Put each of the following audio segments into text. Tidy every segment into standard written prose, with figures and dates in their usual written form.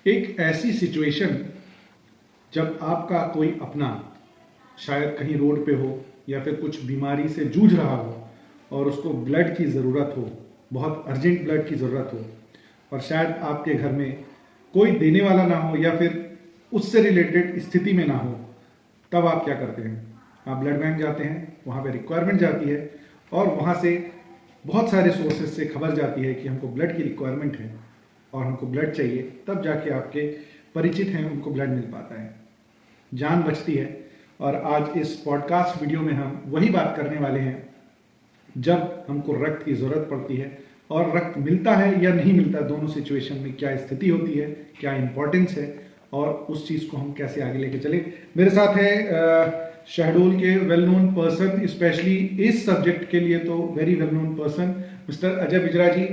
एक ऐसी सिचुएशन जब आपका कोई अपना शायद कहीं रोड पे हो या फिर कुछ बीमारी से जूझ रहा हो और उसको ब्लड की ज़रूरत हो, बहुत अर्जेंट ब्लड की ज़रूरत हो और शायद आपके घर में कोई देने वाला ना हो या फिर उससे रिलेटेड स्थिति में ना हो, तब आप क्या करते हैं? आप ब्लड बैंक जाते हैं, वहाँ पे रिक्वायरमेंट जाती है और वहाँ से बहुत सारे सोर्सेज से खबर जाती है कि हमको ब्लड की रिक्वायरमेंट है और हमको ब्लड चाहिए, तब जाके आपके परिचित हैं उनको ब्लड मिल पाता है, जान बचती है। और आज इस पॉडकास्ट वीडियो में हम वही बात करने वाले हैं जब हमको रक्त की ज़रूरत पड़ती है और रक्त मिलता है या नहीं मिलता, दोनों सिचुएशन में क्या स्थिति होती है, क्या इंपॉर्टेंस है और उस चीज़ को हम कैसे आगे लेके चले। मेरे साथ है शहडोल के वेल नोन पर्सन, स्पेशली इस सब्जेक्ट के लिए तो very well known person, mister Ajay Bijra ji.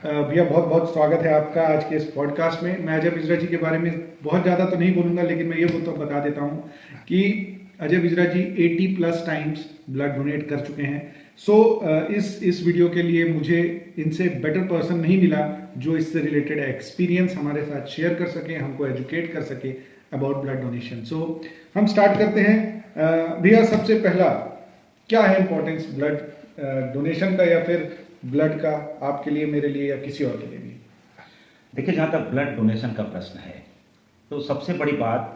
भैया बहुत बहुत स्वागत है आपका आज के इस पॉडकास्ट में। मैं अजय बिजरा जी के बारे में बहुत ज़्यादा तो नहीं बोलूँगा, लेकिन मैं ये बता देता हूँ कि अजय बिजरा जी 80+ टाइम्स ब्लड डोनेट कर चुके हैं। इस वीडियो के लिए मुझे इनसे बेटर पर्सन नहीं मिला जो इससे रिलेटेड एक्सपीरियंस हमारे साथ शेयर कर सके, हमको एजुकेट कर सके अबाउट ब्लड डोनेशन। हम स्टार्ट करते हैं। भैया सबसे पहला क्या है इंपॉर्टेंस ब्लड डोनेशन का या फिर ब्लड का आपके लिए, मेरे लिए या किसी और के लिए भी? देखिए, जहाँ तक ब्लड डोनेशन का प्रश्न है तो सबसे बड़ी बात,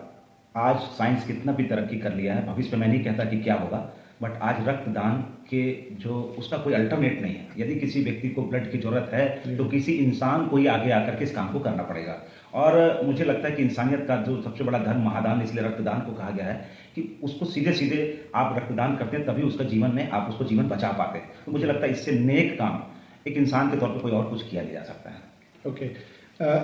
आज साइंस कितना भी तरक्की कर लिया है, भविष्य में मैं नहीं कहता कि क्या होगा, बट आज रक्तदान के जो उसका कोई अल्टरनेट नहीं है। यदि किसी व्यक्ति को ब्लड की जरूरत है तो किसी इंसान को ही आगे आकर के इस काम को करना पड़ेगा। और मुझे लगता है कि इंसानियत का जो सबसे बड़ा धर्म महादान, इसलिए रक्तदान को कहा गया है कि उसको सीधे सीधे आप रक्तदान करते हैं तभी उसका जीवन में आप उसको जीवन बचा पाते हैं। तो मुझे लगता है इससे नेक काम एक इंसान के तौर पर कोई और कुछ किया नहीं जा सकता है। ओके,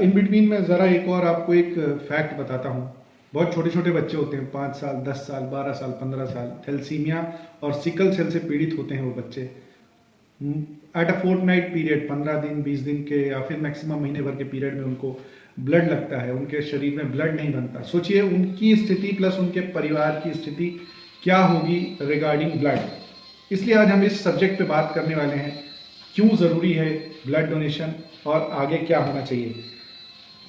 इन बिटवीन में ज़रा एक और आपको एक फैक्ट बताता हूँ। बहुत छोटे छोटे बच्चे होते हैं, 5 साल 10 साल 12 साल 15 साल, थैलेसीमिया और सिकल सेल से पीड़ित होते हैं वो बच्चे। एट अ फोर्टनाइट पीरियड, 15 दिन 20 दिन के या फिर मैक्सिमम महीने भर के पीरियड में उनको ब्लड लगता है, उनके शरीर में ब्लड नहीं बनता। सोचिए उनकी स्थिति प्लस उनके परिवार की स्थिति क्या होगी रिगार्डिंग ब्लड। इसलिए आज हम इस सब्जेक्ट पे बात करने वाले हैं, क्यों ज़रूरी है ब्लड डोनेशन और आगे क्या होना चाहिए।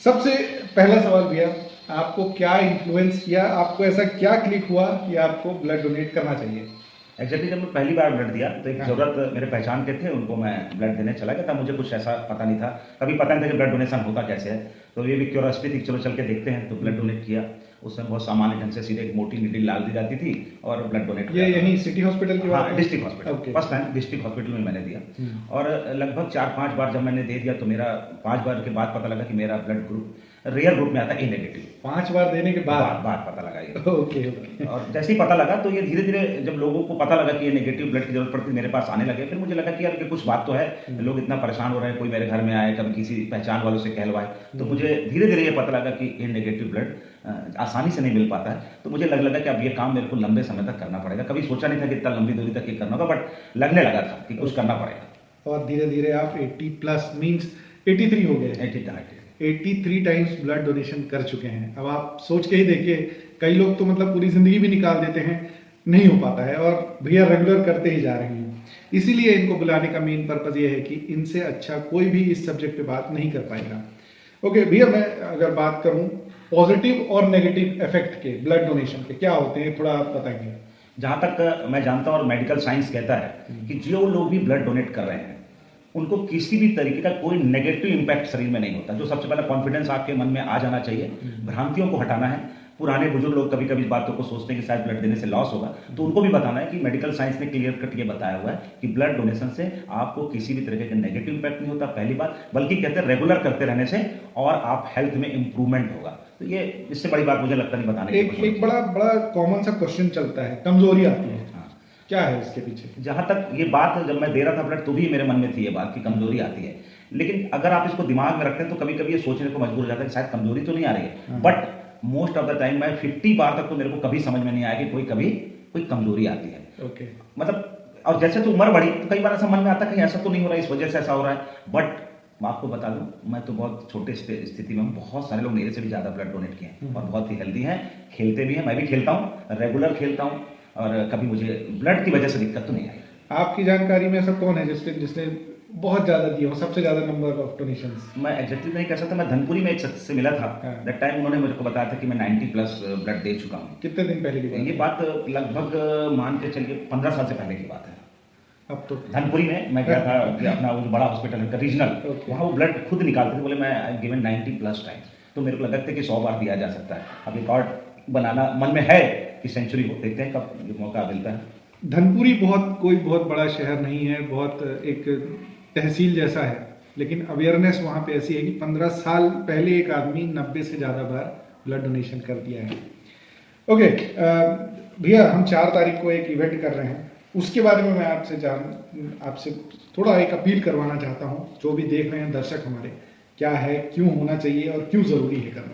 सबसे पहला सवाल भैया, आपको क्या इन्फ्लुएंस किया, आपको ऐसा क्या क्लिक हुआ कि आपको ब्लड डोनेट करना चाहिए? एक्चुअली जब मैं पहली बार ब्लड दिया तो एक जरूरत मेरे पहचान के थे, उनको मैं ब्लड देने चला गया था। मुझे कुछ ऐसा पता नहीं था, कभी पता नहीं था कि ब्लड डोनेशन होता कैसे है, तो ये भी क्यूरियोसिटी थी, चलो चल के देखते हैं। तो ब्लड डोनेट किया। उसमें बहुत सामान्य ढंग से सीधे एक मोटी नीडल डाल दी जाती थी और ब्लड डोनेट ये यहीं सिटी हॉस्पिटल की? हाँ, district hospital. First time district hospital में मैंने दिया और लगभग 4-5 बार जब मैंने दे दिया तो मेरा 5 बार के बाद पता लगा कि मेरा ब्लड ग्रुप रेयर ग्रुप में आता है, ए नेगेटिव। 5 बार देने के बाद पता लगा ये। ओके। और जैसे ही पता लगा तो ये धीरे धीरे जब लोगों को पता लगा कि ये नेगेटिव ब्लड की जरूरत पड़ती है, मेरे पास आने लगे। फिर मुझे लगा कि यार ये कुछ बात तो है, लोग इतना परेशान हो रहे हैं, कोई मेरे घर में आए, कभी किसी पहचान वालों से कहलवाए, तो मुझे धीरे धीरे ये पता लगा कि ये नेगेटिव ब्लड आसानी से नहीं मिल पाता है। तो मुझे लगा कि अब ये काम मेरे को लंबे समय तक करना पड़ेगा। कभी सोचा नहीं था कि इतना लंबी दूरी तक ये करना होगा, बट लगने लगा था कि कुछ करना पड़ेगा। और धीरे धीरे आप 80+ मीन्स 83 हो गए, 83 टाइम्स ब्लड डोनेशन कर चुके हैं। अब आप सोच के ही देखिए, कई लोग तो मतलब पूरी जिंदगी भी निकाल देते हैं, नहीं हो पाता है, और भैया रेगुलर करते ही जा रहे हैं। इसीलिए इनको बुलाने का मेन पर्पज ये है कि इनसे अच्छा कोई भी इस सब्जेक्ट पे बात नहीं कर पाएगा। ओके भैया, मैं अगर बात करूं पॉजिटिव और नेगेटिव इफेक्ट के ब्लड डोनेशन के क्या होते हैं, थोड़ा आप बताएंगे? जहां तक मैं जानता हूं और मेडिकल साइंस कहता है कि जो लोग भी ब्लड डोनेट कर रहे हैं उनको किसी भी तरीके का कोई नेगेटिव इंपैक्ट शरीर में नहीं होता। जो सबसे पहले कॉन्फिडेंस आपके मन में आ जाना चाहिए, भ्रांतियों को हटाना है। पुराने बुजुर्ग लोग कभी कभी बातों को सोचते हैं कि शायद ब्लड देने से लॉस होगा, तो उनको भी बताना है कि मेडिकल साइंस ने क्लियर कट ये बताया हुआ है कि ब्लड डोनेशन से आपको किसी भी तरीके का नेगेटिव इंपैक्ट नहीं होता, पहली बात, बल्कि कहते हैं रेगुलर करते रहने से और आप हेल्थ में इंप्रूवमेंट होगा। तो ये इससे बड़ी बात मुझे लगता नहीं बताने की। एक बड़ा कॉमन सा क्वेश्चन चलता है, कमजोरी आती है, क्या है इसके पीछे? जहां तक ये बात, जब मैं दे रहा था ब्लड तो भी मेरे मन में थी ये बात कि कमजोरी आती है, लेकिन अगर आप इसको दिमाग में रखते हैं तो कभी कभी ये सोचने को मजबूर हो जाता है कि शायद कमजोरी तो नहीं आ रही है। But most of the time मैं 50 बार तक तो मेरे को कभी समझ में नहीं आया कि कोई कमजोरी आती है। ओके। मतलब, और जैसे तो उम्र बढ़ी तो कई बार ऐसा मन में आता है कहीं ऐसा तो नहीं हो रहा है, इस वजह से ऐसा हो रहा है। बट मैं आपको बता दूं, मैं तो बहुत छोटे स्थिति में हूं, बहुत सारे लोग मेरे से भी ज्यादा ब्लड डोनेट किए हैं और बहुत ही हेल्दी हैं, खेलते भी हैं, मैं भी खेलता हूं, रेगुलर खेलता हूं, और कभी मुझे ब्लड की वजह से दिक्कत तो नहीं आई। आपकी जानकारी में ऐसा कौन है जिसने बहुत ज्यादा दिए हो, सबसे ज्यादा नंबर ऑफ डोनेशंस? मैं एग्जैक्टली नहीं कह सकता। मैं धनपुरी में एक शख्स से मिला था, हाँ। दैट टाइम उन्होंने मुझे को बताया था कि मैं 90 प्लस ब्लड दे चुका हूँ। कितने दिन पहले की ये बात है? बात लगभग मान के चलिए 15 साल से पहले की बात है। अब तो धनपुरी में मैं गया था कि अपना वो बड़ा हॉस्पिटल है रीजनल, Okay. वहाँ वो ब्लड खुद निकालते थे, बोले मैं गिवन 90 प्लस टाइम्स। तो मेरे को लगा था कि 100 बार दिया जा सकता है। अब रिकॉर्ड बनाना मन में है कि सेंचुरी हो, देखते हैं कब ये मौका मिलता है। धनपुरी कोई बहुत बड़ा शहर नहीं है, बहुत एक तहसील जैसा है, लेकिन अवेयरनेस वहाँ पे ऐसी है कि 15 साल पहले एक आदमी 90 से ज़्यादा बार ब्लड डोनेशन कर दिया है। ओके भैया, हम 4 तारीख को एक इवेंट कर रहे हैं, उसके बारे में मैं आपसे थोड़ा एक अपील करवाना चाहता हूँ। जो भी देख रहे हैं दर्शक हमारे, क्या है, क्यों होना चाहिए और क्यों ज़रूरी है करना?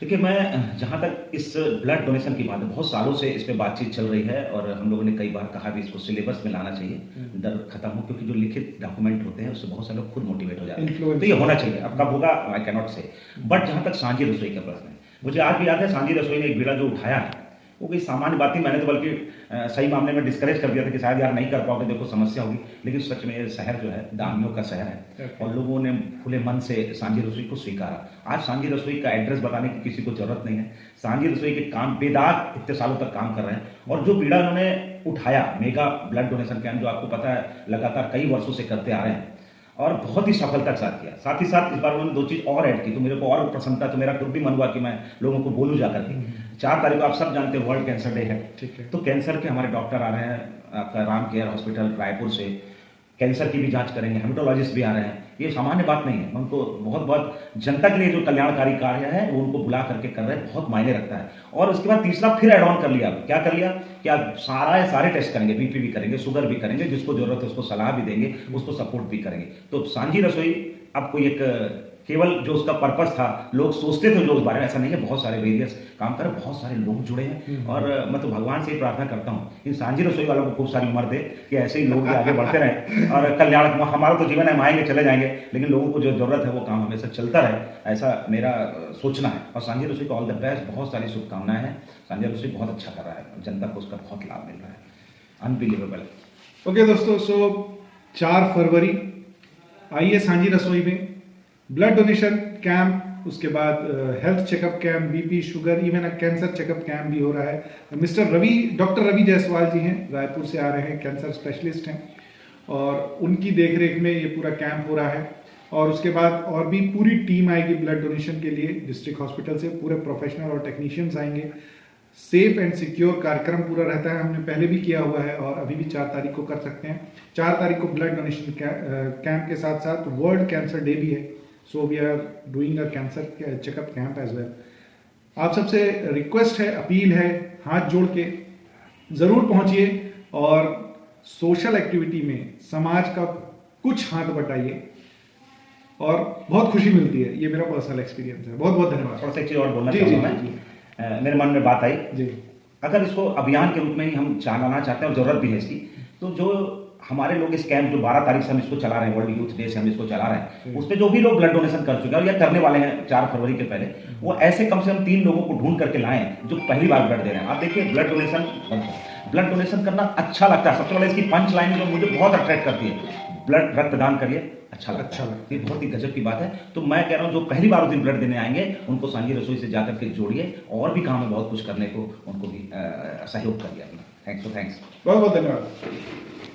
देखिए, मैं जहाँ तक इस ब्लड डोनेशन की बात है, बहुत सालों से इस पे बातचीत चल रही है और हम लोगों ने कई बार कहा भी इसको सिलेबस में लाना चाहिए, डर खत्म हो, क्योंकि जो लिखित डॉक्यूमेंट होते हैं उससे बहुत सारे लोग खुद मोटिवेट हो जाते हैं। तो ये होना चाहिए, अब कब होगा आई कैनॉट से। बट जहाँ तक सांझी रसोई का प्रश्न है, मुझे आज भी याद है सांझी रसोई ने एक बीड़ा जो उठाया है, वो कोई सामान्य बात नहीं। मैंने तो बल्कि सही मामले में डिस्करेज कर दिया था कि शायद यार नहीं कर पाओगे, देखो समस्या होगी। लेकिन सच में ये शहर जो है दानियों का शहर है और लोगों ने खुले मन से सांझी रसोई को स्वीकारा। आज सांझी रसोई का एड्रेस बताने की किसी को जरूरत नहीं है। सांझी रसोई के काम बेदाग इतने सालों तक काम कर रहे हैं और जो बीड़ा उन्होंने उठाया मेगा ब्लड डोनेशन कैंप, जो आपको पता है लगातार कई वर्षों से करते आ रहे हैं और बहुत ही सफलता के साथ किया। साथ ही साथ इस बार उन्होंने 2 चीज़ और ऐड की तो मेरे को और प्रसन्नता, तो मेरा खुद भी मन हुआ कि मैं लोगों को बोलूँ जाकर के। 4 तारीख को आप सब जानते हैं वर्ल्ड कैंसर डे है, ठीक है। तो कैंसर के हमारे डॉक्टर आ रहे हैं आपका राम केयर हॉस्पिटल रायपुर से, कैंसर की भी जांच करेंगे, हेमेटोलॉजिस्ट भी आ रहे हैं। ये सामान्य बात नहीं है, उनको बहुत जनता के लिए जो कल्याणकारी कार्य है वो उनको बुला करके कर रहे हैं, बहुत मायने रखता है। और उसके बाद तीसरा फिर एड ऑन कर लिया, क्या कर लिया कि आप सारे टेस्ट करेंगे, बीपी भी करेंगे, शुगर भी करेंगे, जिसको जरूरत है उसको सलाह भी देंगे, उसको सपोर्ट भी करेंगे। तो सांझी रसोई अब कोई एक केवल जो उसका पर्पस था, लोग सोचते थे जो उस बारे में, ऐसा नहीं है। बहुत सारे वेरियस काम कर, बहुत सारे लोग जुड़े हैं और मैं तो भगवान से ही प्रार्थना करता हूँ कि सांझी रसोई वालों को खूब सारी उम्र दे, कि ऐसे ही लोग भी आगे बढ़ते रहें और कल्याण। हमारा तो जीवन है, हम आएंगे चले जाएंगे, लेकिन लोगों को जो जरूरत है वो काम हमेशा चलता रहे, ऐसा मेरा सोचना है। और सांझी रसोई को ऑल द बेस्ट, बहुत सारी शुभकामनाएं हैं। सांझी रसोई बहुत अच्छा कर रहा है, जनता को उसका बहुत लाभ मिल रहा है, अनबिलीवेबल। ओके दोस्तों, सो 4 फरवरी आइए सांझी रसोई में ब्लड डोनेशन कैंप, उसके बाद health checkup camp, BP, sugar, even cancer checkup camp भी हो रहा है। डॉक्टर रवि जायसवाल जी हैं, रायपुर से आ रहे हैं, कैंसर स्पेशलिस्ट हैं और उनकी देखरेख में ये पूरा कैंप हो रहा है। और उसके बाद और भी पूरी टीम आएगी ब्लड डोनेशन के लिए, डिस्ट्रिक्ट हॉस्पिटल से पूरे प्रोफेशनल और टेक्नीशियंस आएंगे। सेफ एंड सिक्योर कार्यक्रम पूरा रहता है, हमने पहले भी किया हुआ है और अभी भी 4 तारीख को कर सकते हैं। 4 तारीख को ब्लड डोनेशन कैंप के साथ साथ वर्ल्ड कैंसर डे भी है, so we are doing a cancer checkup camp as well. आप सबसे रिक्वेस्ट है, अपील है, हाथ जोड़ के ज़रूर पहुंचिए और सोशल एक्टिविटी में समाज का कुछ हाथ बटाइए और बहुत खुशी मिलती है। ये मेरा पर्सनल एक्सपीरियंस है। बहुत बहुत धन्यवाद। थोड़ा सा एक चीज़ और बोलना जी, चाहूँगा जी, मैं, मेरे मन में बात आई जी। अगर इसको अभियान के रूप में ही हम चलाना चाहते हैं और ज़रूरत भी है इसकी, तो जो हमारे लोग इस कैंप जो 12 तारीख से हम इसको चला रहे हैं, वर्ल्ड यूथ डे से हम इसको चला रहे हैं, उस पर जो भी लोग ब्लड डोनेशन कर चुके हैं और या करने वाले हैं 4 फरवरी के पहले, वो ऐसे कम से कम 3 लोगों को ढूंढ करके लाएं जो पहली बार ब्लड दे रहे हैं। आप देखिए, ब्लड डोनेशन करना अच्छा लगता है। सबसे पहले इसकी पंच लाइन जो मुझे बहुत अट्रैक्ट करती है, ब्लड रक्तदान करिए, अच्छा लगता है। ये बहुत ही गजब की बात है। तो मैं कह रहा हूँ जो पहली बार उस दिन ब्लड देने आएंगे उनको सांझी रसोई से जाकर के जोड़िए, और भी काम है बहुत कुछ करने को, उनको भी सहयोग करिए अपना। थैंक्स। बहुत बहुत धन्यवाद।